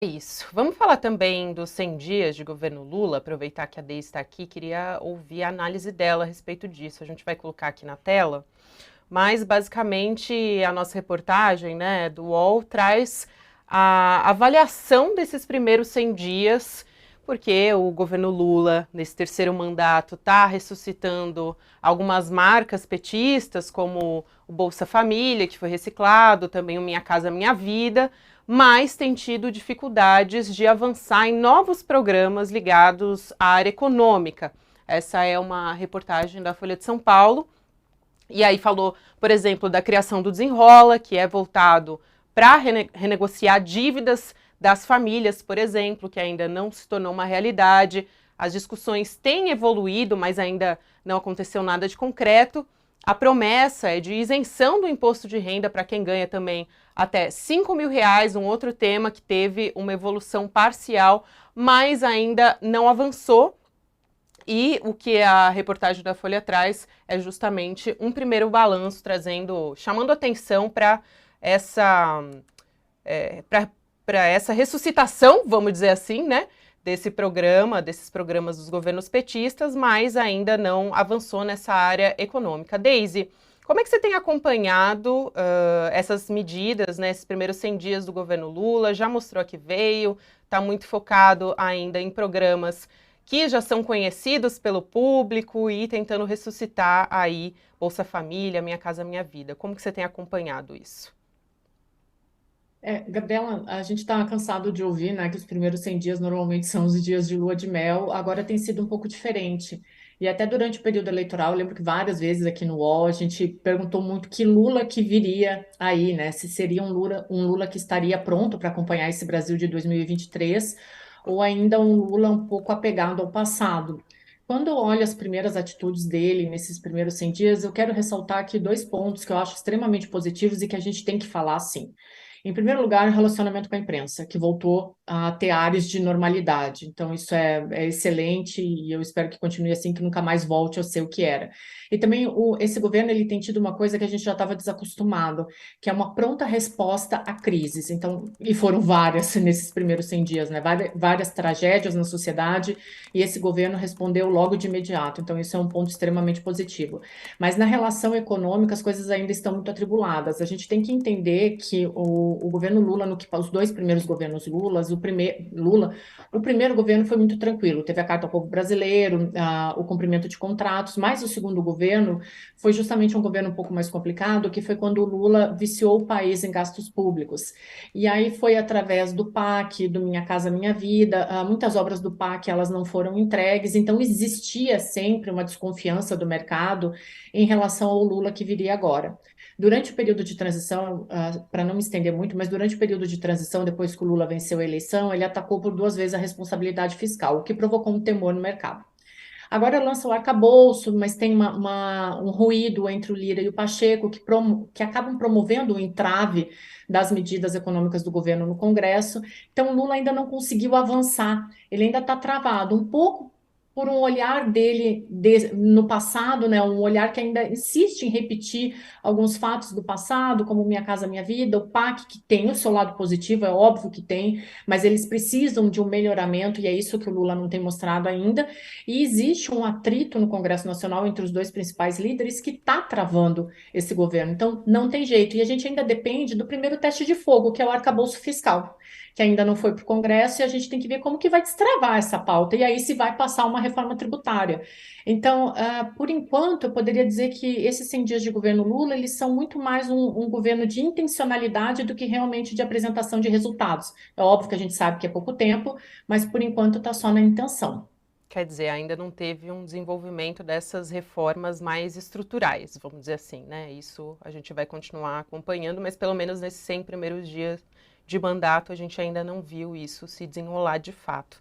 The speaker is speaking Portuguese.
Isso. Vamos falar também dos 100 dias de governo Lula, aproveitar que a Deise está aqui, queria ouvir a análise dela a respeito disso. A gente vai colocar aqui na tela, mas basicamente a nossa reportagem, né, do UOL traz a avaliação desses primeiros 100 dias, porque o governo Lula, nesse terceiro mandato, está ressuscitando algumas marcas petistas, como o Bolsa Família, que foi reciclado, também o Minha Casa Minha Vida, mas tem tido dificuldades de avançar em novos programas ligados à área econômica. Essa é uma reportagem da Folha de São Paulo. E aí falou, por exemplo, da criação do Desenrola, que é voltado para renegociar dívidas das famílias, por exemplo, que ainda não se tornou uma realidade. As discussões têm evoluído, mas ainda não aconteceu nada de concreto. A promessa é de isenção do imposto de renda para quem ganha também até R$ 5.000, um outro tema que teve uma evolução parcial, mas ainda não avançou. E o que a reportagem da Folha traz é justamente um primeiro balanço, chamando atenção para essa, para essa ressuscitação, vamos dizer assim, né, desses programas dos governos petistas, mas ainda não avançou nessa área econômica. Deise, como é que você tem acompanhado essas medidas, né, esses primeiros 100 dias do governo Lula? Já mostrou que veio, está muito focado ainda em programas que já são conhecidos pelo público e tentando ressuscitar aí Bolsa Família, Minha Casa Minha Vida. Como que você tem acompanhado isso? Gabriela, a gente está cansado de ouvir, né, que os primeiros 100 dias normalmente são os dias de lua de mel, agora tem sido um pouco diferente. E até durante o período eleitoral, eu lembro que várias vezes aqui no UOL a gente perguntou muito que Lula que viria aí, né? Se seria um Lula que estaria pronto para acompanhar esse Brasil de 2023 ou ainda um Lula um pouco apegado ao passado. Quando eu olho as primeiras atitudes dele nesses primeiros 100 dias, eu quero ressaltar aqui dois pontos que eu acho extremamente positivos e que a gente tem que falar sim. Em primeiro lugar, o relacionamento com a imprensa, que voltou a ter áreas de normalidade. Então, isso é excelente e eu espero que continue assim, que nunca mais volte a ser o que era. E também esse governo ele tem tido uma coisa que a gente já estava desacostumado, que é uma pronta resposta a crises. Então, e foram várias nesses primeiros 100 dias, né? Várias tragédias na sociedade e esse governo respondeu logo de imediato. Então, isso é um ponto extremamente positivo. Mas na relação econômica, as coisas ainda estão muito atribuladas. A gente tem que entender que o governo Lula, os dois primeiros governos Lula, o primeiro governo foi muito tranquilo. Teve a Carta ao Povo Brasileiro, o cumprimento de contratos, mas o segundo governo foi justamente um governo um pouco mais complicado, que foi quando o Lula viciou o país em gastos públicos. E aí foi através do PAC, do Minha Casa Minha Vida, muitas obras do PAC elas não foram entregues, então existia sempre uma desconfiança do mercado em relação ao Lula que viria agora. Durante o período de transição, para não me estender muito, mas durante o período de transição, depois que o Lula venceu a eleição, ele atacou por duas vezes a responsabilidade fiscal, o que provocou um temor no mercado. Agora lança o arcabouço, mas tem um ruído entre o Lira e o Pacheco que acabam promovendo o entrave das medidas econômicas do governo no Congresso. Então, o Lula ainda não conseguiu avançar, ele ainda está travado, um pouco por um olhar dele no passado, né? Um olhar que ainda insiste em repetir alguns fatos do passado, como Minha Casa Minha Vida, o PAC, que tem o seu lado positivo, é óbvio que tem, mas eles precisam de um melhoramento e é isso que o Lula não tem mostrado ainda. E existe um atrito no Congresso Nacional entre os dois principais líderes que está travando esse governo. Então, não tem jeito. E a gente ainda depende do primeiro teste de fogo, que é o arcabouço fiscal, que ainda não foi para o Congresso, e a gente tem que ver como que vai destravar essa pauta, e aí se vai passar uma reforma tributária. Então, por enquanto, eu poderia dizer que esses 100 dias de governo Lula, eles são muito mais um governo de intencionalidade do que realmente de apresentação de resultados. É óbvio que a gente sabe que é pouco tempo, mas por enquanto está só na intenção. Quer dizer, ainda não teve um desenvolvimento dessas reformas mais estruturais, vamos dizer assim, né? Isso a gente vai continuar acompanhando, mas pelo menos nesses 100 primeiros dias de mandato a gente ainda não viu isso se desenrolar de fato.